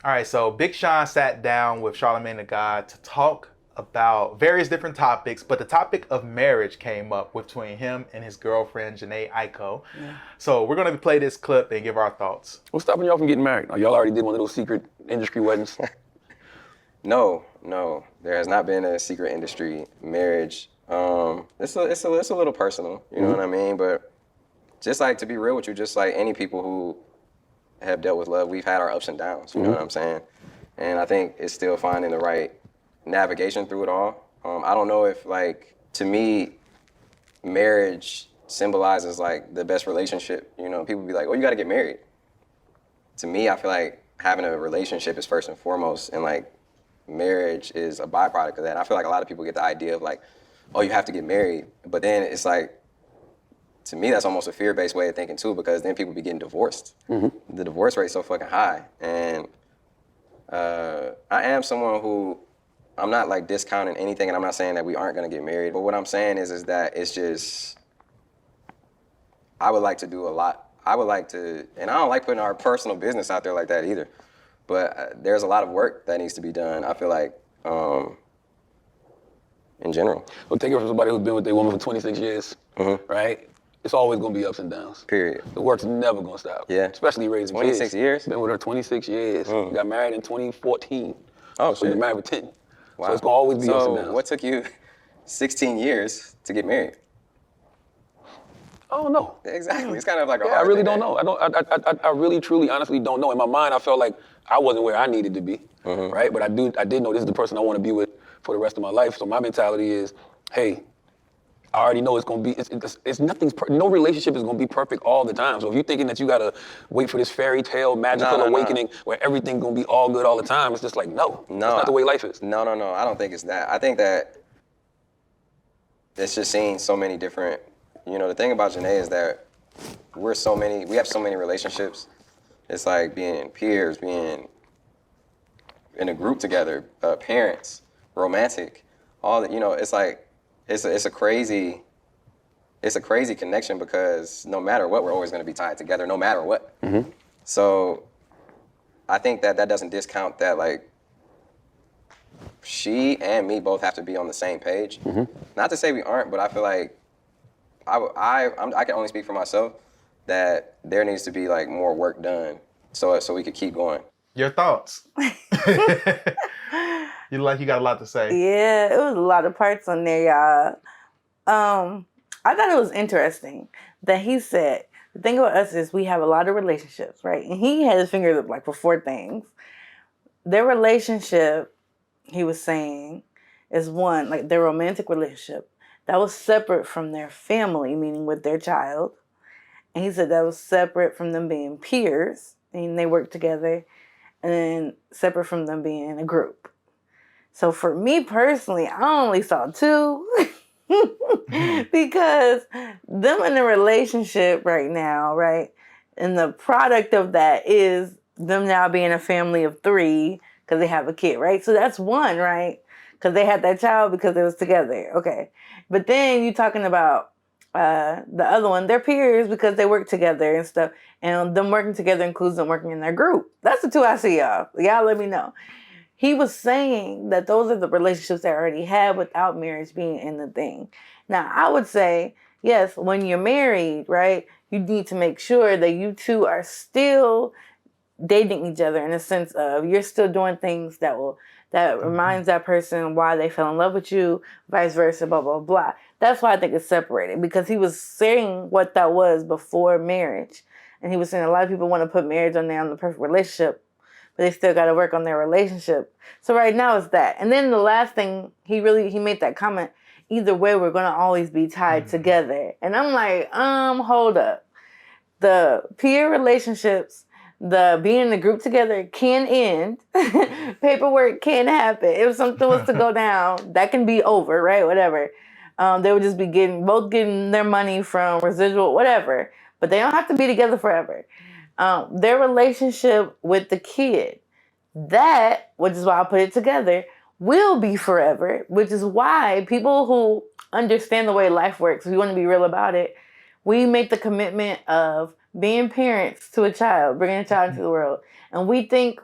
All right, so Big Sean sat down with Charlamagne the God to talk about various different topics, but the topic of marriage came up between him and his girlfriend, Jhené Aiko. Yeah. So we're going to play this clip and give our thoughts. What's stopping y'all from getting married? Oh, y'all already did one of those secret industry weddings? No, there has not been a secret industry marriage. It's a little personal, you know what I mean? But just like, to be real with you, just like any people who have dealt with love, we've had our ups and downs, you know what I'm saying? And I think it's still finding the right navigation through it all. I don't know if, like, to me, marriage symbolizes like the best relationship. You know, people be like, oh, you gotta get married. To me, I feel like having a relationship is first and foremost, and like marriage is a byproduct of that. And I feel like a lot of people get the idea of like, oh, you have to get married. But then it's like, to me, that's almost a fear-based way of thinking too, because then people be getting divorced. The divorce rate's so fucking high. And I am someone who, I'm not like discounting anything, and I'm not saying that we aren't gonna get married, but what I'm saying is that it's just, I would like to do a lot. I would like to, and I don't like putting our personal business out there like that either, but there's a lot of work that needs to be done, I feel like, in general. Well, take it from somebody who's been with their woman for 26 years, right? It's always gonna be ups and downs. Period. The work's never gonna stop. Yeah. Especially raising 26 kids. years? Been with her 26 years. Got married in 2014. Oh, so shit. been married for 10. Wow. So it's gonna always be ups and downs. So what took you 16 years to get married? I don't know. Exactly. It's kind of like a I hard really thing, don't man. know. I really, truly, honestly don't know. In my mind, I felt like I wasn't where I needed to be, right? But I did know this is the person I want to be with for the rest of my life. So my mentality is, hey, I already know it's gonna be. It's nothing's. No relationship is gonna be perfect all the time. So if you're thinking that you gotta wait for this fairy tale magical awakening where everything's gonna be all good all the time, it's just like no. That's not the way life is. No. I don't think it's that. I think that it's just seeing so many different. You know, the thing about Jhené is that we have so many relationships. It's like being peers, being in a group together, parents, romantic, all that. You know, it's like. It's a crazy connection because no matter what, we're always going to be tied together, no matter what. So I think that doesn't discount that, like, she and me both have to be on the same page. Not to say we aren't, but I feel like I can only speak for myself that there needs to be like more work done so we could keep going. Your thoughts? You got a lot to say. Yeah, it was a lot of parts on there, y'all. I thought it was interesting that he said, the thing about us is we have a lot of relationships, right? And he had his fingers up like for 4 things. Their relationship, he was saying, is one, like their romantic relationship, that was separate from their family, meaning with their child. And he said that was separate from them being peers, and they worked together, and then separate from them being in a group. So for me personally, I only saw 2 because them in a relationship right now, right? And the product of that is them now being a family of 3 because they have a kid, right? So that's 1, right? Because they had that child because they was together. Okay. But then you're talking about the other one, they're peers because they work together and stuff. And them working together includes them working in their group. That's the 2 I see, y'all. Y'all let me know. He was saying that those are the relationships they already had without marriage being in the thing. Now, I would say, yes, when you're married, right, you need to make sure that you two are still dating each other in a sense of you're still doing things that reminds that person why they fell in love with you, vice versa, blah, blah, blah. That's why I think it's separated, because he was saying what that was before marriage. And he was saying a lot of people want to put marriage on there on the perfect relationship, but they still got to work on their relationship. So right now it's that. And then the last thing, he made that comment, either way, we're going to always be tied together. And I'm like, hold up. The peer relationships, the being in the group together can end. Paperwork can happen. If something was to go down, that can be over, right? Whatever. They would just be both getting their money from residual, whatever. But they don't have to be together forever. Their relationship with the kid, that, which is why I put it together, will be forever, which is why people who understand the way life works, we want to be real about it, we make the commitment of being parents to a child, bringing a child into the world. And we think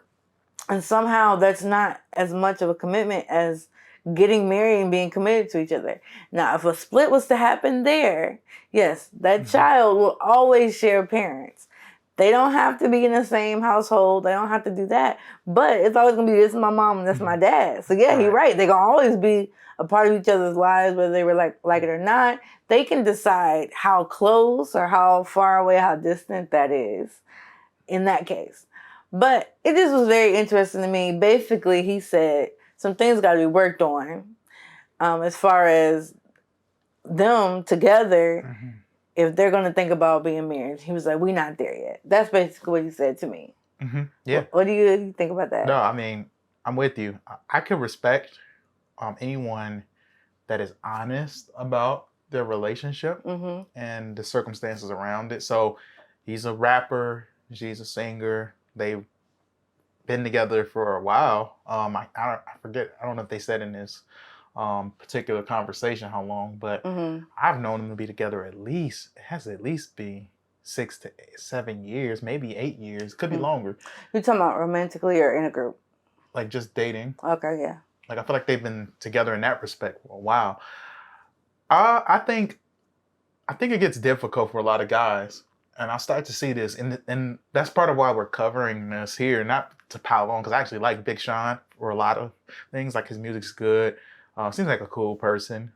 And somehow that's not as much of a commitment as getting married and being committed to each other. Now, if a split was to happen there, yes, that child will always share parents. They don't have to be in the same household. They don't have to do that. But it's always going to be, this is my mom and this is my dad. So yeah, you're right. They're going to always be a part of each other's lives, whether they were like it or not. They can decide how close or how far away, how distant that is in that case. But it just was very interesting to me. Basically, he said some things got to be worked on as far as them together, if they're going to think about being married. He was like, we're not there yet. That's basically what he said to me. Yeah. What do you think about that? No, I mean, I'm with you. I can respect anyone that is honest about their relationship and the circumstances around it. So he's a rapper. She's a singer. They've been together for a while. I forget. I don't know if they said in this particular conversation how long, but I've known them to be together it has at least been 6 to 7 years, maybe 8 years. Could be longer. You talking about romantically or in a group? Like just dating. Okay, yeah. Like I feel like they've been together in that respect for a while. I think it gets difficult for a lot of guys. And I start to see this, and that's part of why we're covering this here, not to pile on, because I actually like Big Sean for a lot of things. Like his music's good. Seems like a cool person.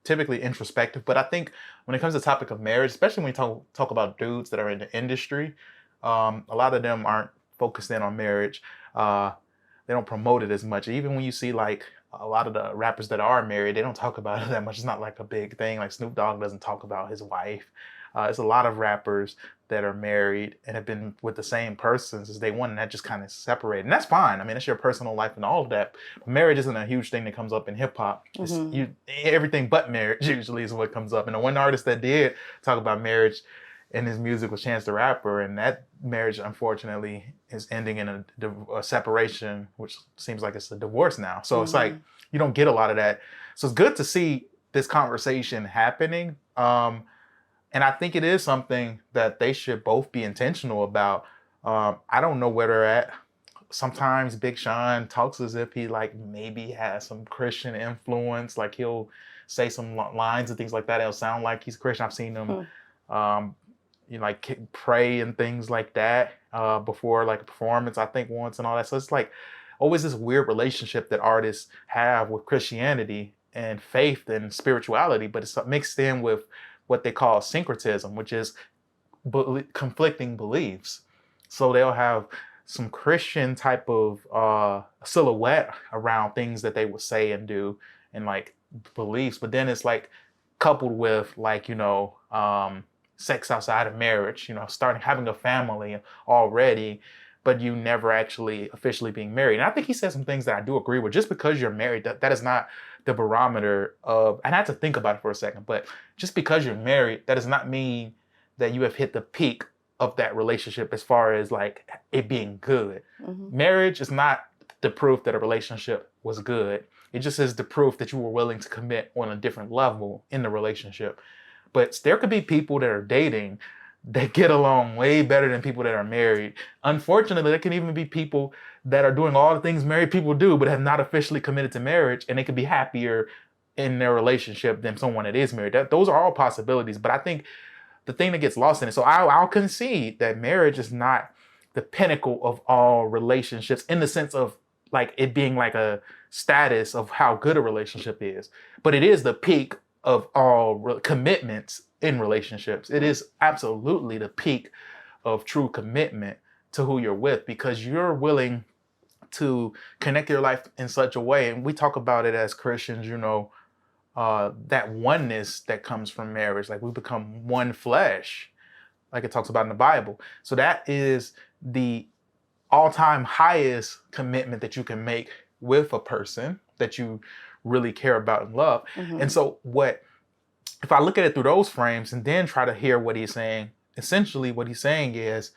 Typically introspective, but I think when it comes to the topic of marriage, especially when we talk about dudes that are in the industry, a lot of them aren't focused in on marriage. They don't promote it as much. Even when you see like a lot of the rappers that are married, they don't talk about it that much. It's not like a big thing. Like Snoop Dogg doesn't talk about his wife. There's a lot of rappers that are married and have been with the same person since day one, and that just kind of separated. And that's fine. I mean, it's your personal life and all of that. But marriage isn't a huge thing that comes up in hip hop. Everything but marriage usually is what comes up. And the one artist that did talk about marriage in his music was Chance the Rapper, and that marriage, unfortunately, is ending in a separation, which seems like it's a divorce now. So it's like you don't get a lot of that. So it's good to see this conversation happening. And I think it is something that they should both be intentional about. I don't know where they're at. Sometimes Big Sean talks as if he like maybe has some Christian influence. Like he'll say some lines and things like that. It'll sound like he's Christian. I've seen him, like pray and things like that before like a performance, I think once and all that. So it's like always this weird relationship that artists have with Christianity and faith and spirituality, but it's mixed in with what they call syncretism, which is conflicting beliefs. So they'll have some Christian type of silhouette around things that they would say and do and like beliefs, but then it's like coupled with like, sex outside of marriage, starting having a family already, but you never actually officially being married. And I think he said some things that I do agree with. Just because you're married, that is not the barometer of, and I had to think about it for a second, but just because you're married, that does not mean that you have hit the peak of that relationship as far as like it being good. Marriage is not the proof that a relationship was good. It just is the proof that you were willing to commit on a different level in the relationship. But there could be people that are dating that get along way better than people that are married. Unfortunately, there can even be people that are doing all the things married people do, but have not officially committed to marriage, and they could be happier in their relationship than someone that is married. Those are all possibilities, but I think the thing that gets lost in it, so I'll concede that marriage is not the pinnacle of all relationships in the sense of like it being like a status of how good a relationship is, but it is the peak of all commitments in relationships. It is absolutely the peak of true commitment to who you're with, because you're willing to connect your life in such a way. And we talk about it as Christians, that oneness that comes from marriage, like we become one flesh, like it talks about in the Bible. So that is the all-time highest commitment that you can make with a person that you really care about and love. And so if I look at it through those frames and then try to hear what he's saying, essentially what he's saying is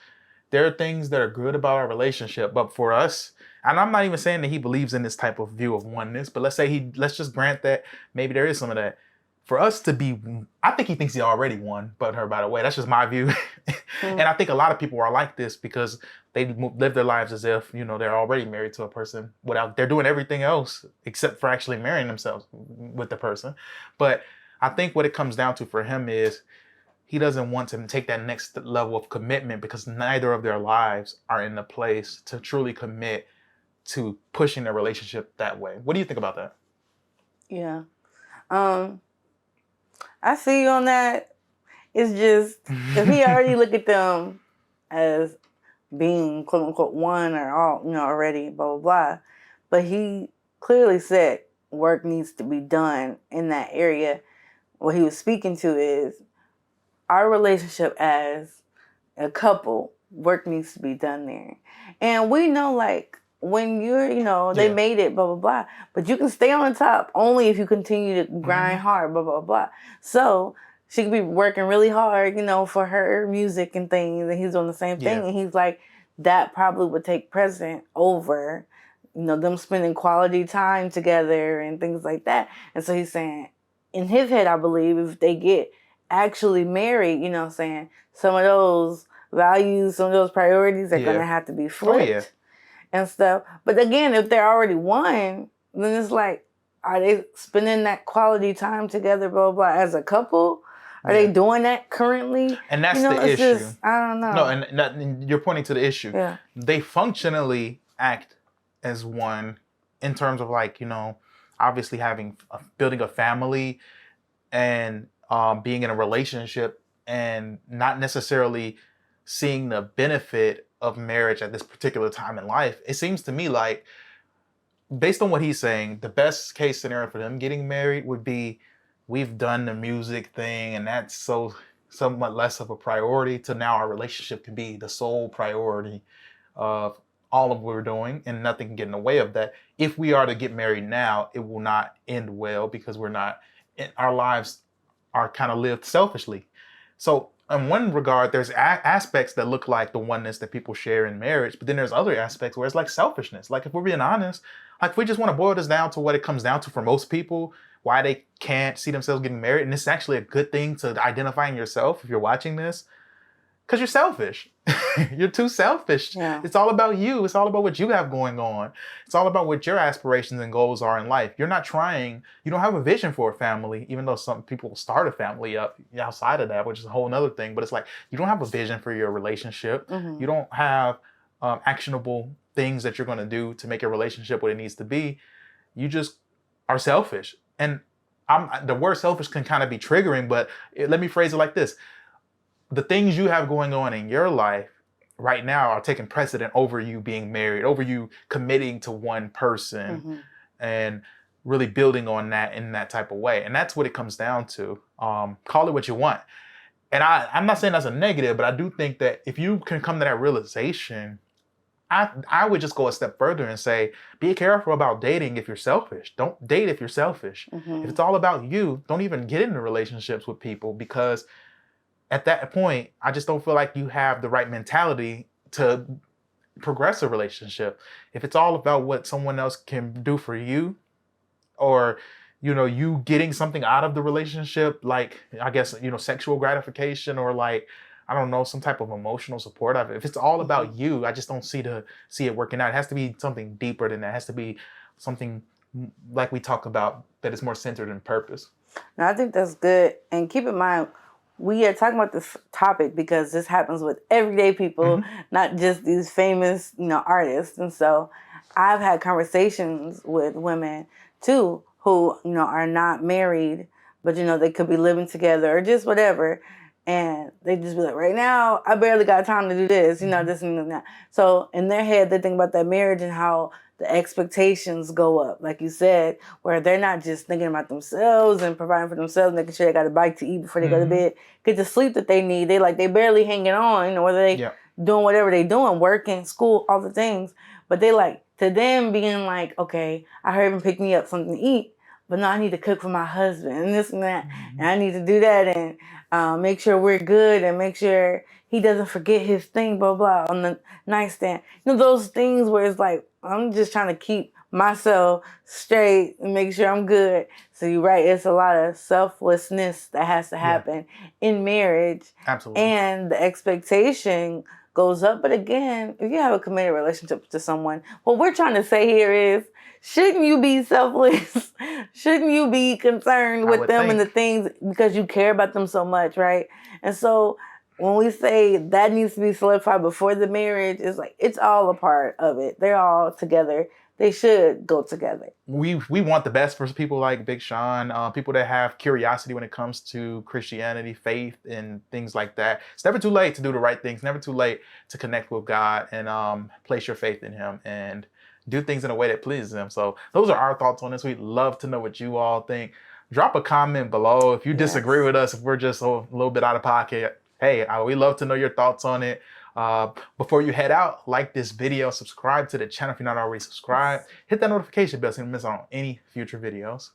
there are things that are good about our relationship, but for us, and I'm not even saying that he believes in this type of view of oneness, but let's just grant that maybe there is some of that. for us to be, I think he thinks he already won, but her, by the way, that's just my view. And I think a lot of people are like this because they live their lives as if, you know, they're already married to a person they're doing everything else except for actually marrying themselves with the person. But I think what it comes down to for him is he doesn't want to take that next level of commitment because neither of their lives are in the place to truly commit to pushing their relationship that way. What do you think about that? Yeah. I see you on that. It's just, if he already look at them as being quote unquote one or all, you know, already, blah, blah, blah. But he clearly said work needs to be done in that area. What he was speaking to is our relationship as a couple, work needs to be done there. And we know, like, when you're, you know, they made it, blah, blah, blah. But you can stay on the top only if you continue to grind hard, blah, blah, blah. So she could be working really hard, you know, for her music and things, and he's doing the same thing. And he's like, that probably would take precedent over, you know, them spending quality time together and things like that. And so he's saying, in his head, I believe, if they get actually married, you know what I'm saying, some of those values, some of those priorities are going to have to be flipped. And stuff. But again, if they're already one, then it's like, are they spending that quality time together, blah, blah, as a couple? Are they doing that currently? And that's the issue. Just, I don't know. No, and you're pointing to the issue. Yeah. They functionally act as one in terms of, like, you know, obviously building a family and being in a relationship and not necessarily seeing the benefit of marriage at this particular time in life. It seems to me like, based on what he's saying, the best case scenario for them getting married would be, we've done the music thing and that's somewhat less of a priority, to now our relationship can be the sole priority of all of what we're doing and nothing can get in the way of that. If we are to get married now, it will not end well because our lives are kind of lived selfishly. So in one regard, there's aspects that look like the oneness that people share in marriage, but then there's other aspects where it's like selfishness. Like, if we're being honest, like, if we just want to boil this down to what it comes down to for most people, why they can't see themselves getting married, and it's actually a good thing to identify in yourself if you're watching this, because you're selfish. You're too selfish. Yeah. It's all about you. It's all about what you have going on. It's all about what your aspirations and goals are in life. You're not trying, you don't have a vision for a family, even though some people start a family up outside of that, which is a whole other thing. But it's like, you don't have a vision for your relationship. You don't have actionable things that you're going to do to make your relationship what it needs to be. You just are selfish. And the word selfish can kind of be triggering, but let me phrase it like this. The things you have going on in your life right now are taking precedent over you being married, over you committing to one person and really building on that in that type of way. And that's what it comes down to. Call it what you want. And I'm not saying that's a negative, but I do think that if you can come to that realization, I would just go a step further and say, be careful about dating if you're selfish. Don't date if you're selfish. If it's all about you, don't even get into relationships with people, because at that point, I just don't feel like you have the right mentality to progress a relationship. If it's all about what someone else can do for you, or, you know, you getting something out of the relationship, like, I guess, you know, sexual gratification, or like, I don't know, some type of emotional support of it. If it's all about you, I just don't see it working out. It has to be something deeper than that. It has to be something like we talk about that is more centered in purpose. Now, I think that's good. And keep in mind, we are talking about this topic because this happens with everyday people, not just these famous, you know, artists. And so I've had conversations with women too who, you know, are not married, but, you know, they could be living together or just whatever. And they just be like, right now, I barely got time to do this, you know, this and that. So in their head, they think about that marriage and how the expectations go up, like you said, where they're not just thinking about themselves and providing for themselves, making sure they got a bite to eat before they go to bed, get the sleep that they need. They barely hanging on, or they doing whatever they doing, working, school, all the things. But they like, to them being like, okay, I heard him pick me up something to eat, but no, I need to cook for my husband and this and that, and I need to do that and make sure we're good and make sure he doesn't forget his thing, blah, blah, on the nightstand. You know, those things where it's like, I'm just trying to keep myself straight and make sure I'm good. So you're right. It's a lot of selflessness that has to happen in marriage. Absolutely. And the expectation goes up. But again, if you have a committed relationship to someone, what we're trying to say here is, shouldn't you be selfless? Shouldn't you be concerned with them and the things because you care about them so much, right? And so when we say that needs to be solidified before the marriage, it's like it's all a part of it. They're all together. They should go together. We want the best for people like Big Sean, people that have curiosity when it comes to Christianity, faith, and things like that. It's never too late to do the right things. Never too late to connect with God and place your faith in Him and do things in a way that pleases Him. So those are our thoughts on this. We'd love to know what you all think. Drop a comment below if you disagree with us, if we're just a little bit out of pocket. Hey, we love to know your thoughts on it. Before you head out, like this video, subscribe to the channel if you're not already subscribed. Hit that notification bell so you don't miss out on any future videos.